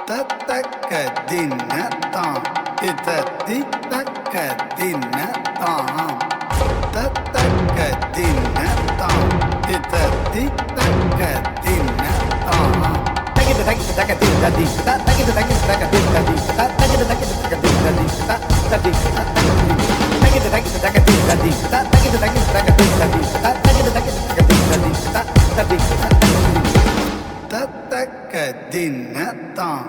தத்தக்க தின்னத்தாம் தித்தக்க தின்னத்தாம் தத்தக்க தின்னத்தாம் தித்தக்க தின்னத்தாம் தகிட தகிட தக தின்னதி தகிட தகிட தக தின்னதி தகிட தகிட தக தின்னதி தகிட தகிட தக தின்னதி தகிட தகிட தக தின்னதி தகிட தகிட தக தின்னதி தத்தக்க தின்னத்தாம்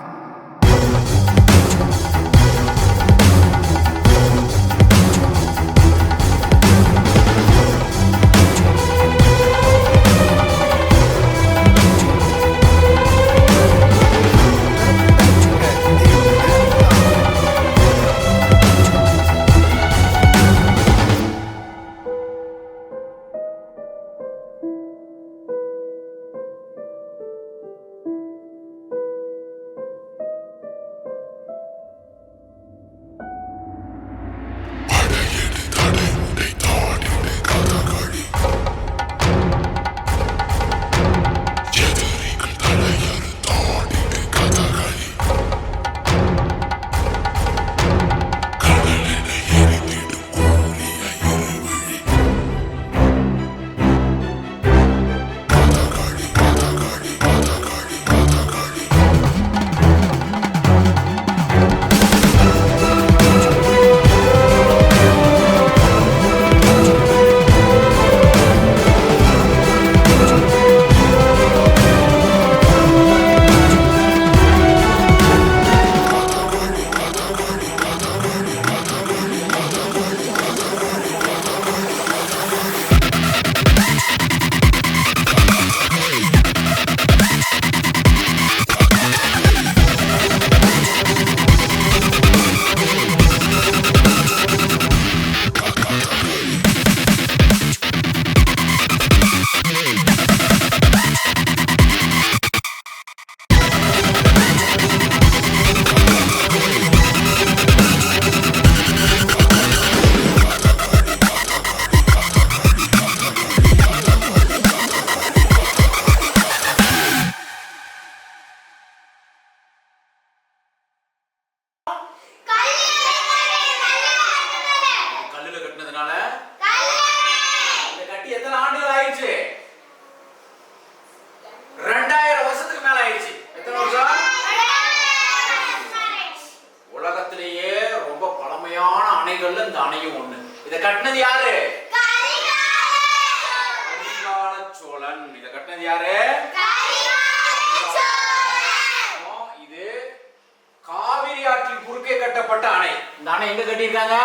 கட்டப்பட்ட அணை. இந்த அணை எங்க கட்டியிருக்காங்க?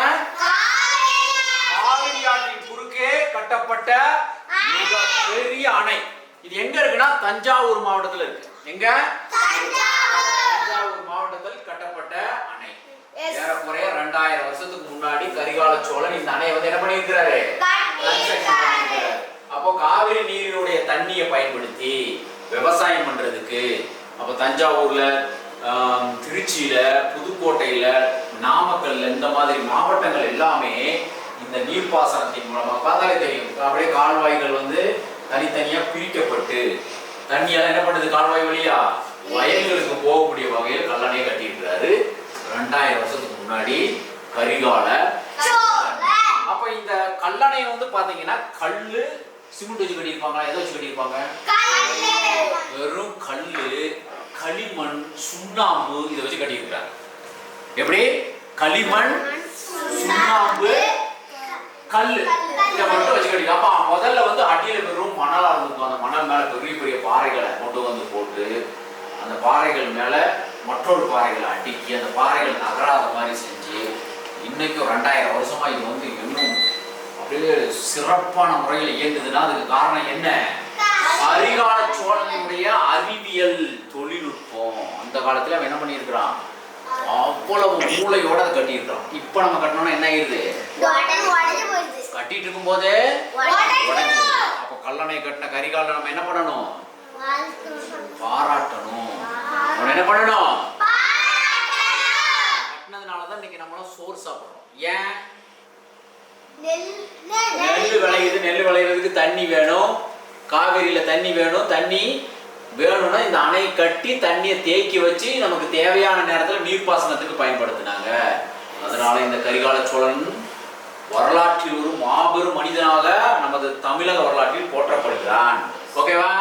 காவிரி ஆற்றின் குறுக்கே கட்டப்பட்ட மிக பெரிய அணை. இது எங்க இருக்குன்னா தஞ்சாவூர் மாவட்டத்தில் இருக்கு. எங்க? தஞ்சாவூர் மாவட்டத்தில் கட்டப்பட்ட அணை. ஏறக்குறைய 2000 வருஷத்துக்கு முன்னாடி கரிகால சோழன் இந்த அணையை வந்து என்ன பண்ணியிருக்கிறாரு? அப்போ காவிரி நீரினுடைய தண்ணியை பயன்படுத்தி விவசாயம் பண்றதுக்கு அப்போ தஞ்சாவூர்ல, திருச்சியில, புதுக்கோட்டையில, நாமக்கல்ல இந்த மாதிரி மாவட்டங்கள் எல்லாமே இந்த நீர்ப்பாசனத்தின் மூலமா பார்த்தாலே தெரியும். அப்படியே கால்வாய்கள் வந்து தனித்தனியா பிரிக்கப்பட்டு தண்ணியால என்ன பண்ணுது? கால்வாய் வழியா வயல்களுக்கு போகக்கூடிய வகையில் கல்லணையை கட்டியிருக்கிறாரு 2000 வருஷத்துக்கு முன்னாடி கரிகால. அப்ப இந்த கல்லணையை வந்து பாத்தீங்கன்னா கல்லு, சிமெண்ட் வச்சு கட்டியிருப்பாங்க. எதை வச்சு கட்டியிருப்பாங்க? வெறும் கல்லு, களிமண், சுண்ணாம்பு இதை வச்சு கட்டியிருக்கிறாங்க. எப்படி? களிமண், சுண்ணாம்பு, கல்லு இதை மட்டும் வச்சு கட்டி. அப்ப முதல்ல வந்து அடியில வெறும் மணலா இருந்திருக்கும். அந்த மணல் மேல பெரிய பெரிய பாறைகளை கொண்டு வந்து போட்டு அந்த பாறைகள் மேல மற்றொரு பாறைகளை அடுக்கி அந்த பாறைகள் நகராத மாதிரி செஞ்சு இன்னைக்கும் 2000 வருஷமா இது வந்து இன்னும் அப்படியே சிறப்பான முறையில் இயங்குதுன்னா அதுக்கு காரணம் என்ன? கரிகால சோழனுடைய அறிவியல் தொழில்நுட்பம். அந்த காலத்துல அவன் என்ன பண்ணியிருக்கிறான்? அவ்வளவு மூளையோட அதை கட்டியிருக்கிறான். இப்ப நம்ம கட்டணும்னா என்ன ஆயிடுது? கட்டிட்டு இருக்கும் போதே உடனே. அப்ப கல்லணை கட்டின கரிகால நம்ம என்ன பண்ணணும்? பாராட்டணும். என்ன பண்ணணும்? கட்டினதுனாலதான் இன்னைக்கு நம்மளாம் சோறு சாப்பிடுறோம். ஏன்? நெல் விளையுது. நெல் விளையிறதுக்கு தண்ணி வேணும். காவிரியில தண்ணி வேணும். தண்ணி வேணும்னா இந்த அணை கட்டி தண்ணியை தேக்கி வச்சு நமக்கு தேவையான நேரத்தில் நீர்ப்பாசனத்துக்கு பயன்படுத்தினாங்க. அதனால இந்த கரிகால சோழன் வரலாற்றில் ஒரு மாபெரும் மனிதனாக நமது தமிழக வரலாற்றில் போற்றப்படுகிறான். ஓகேவா?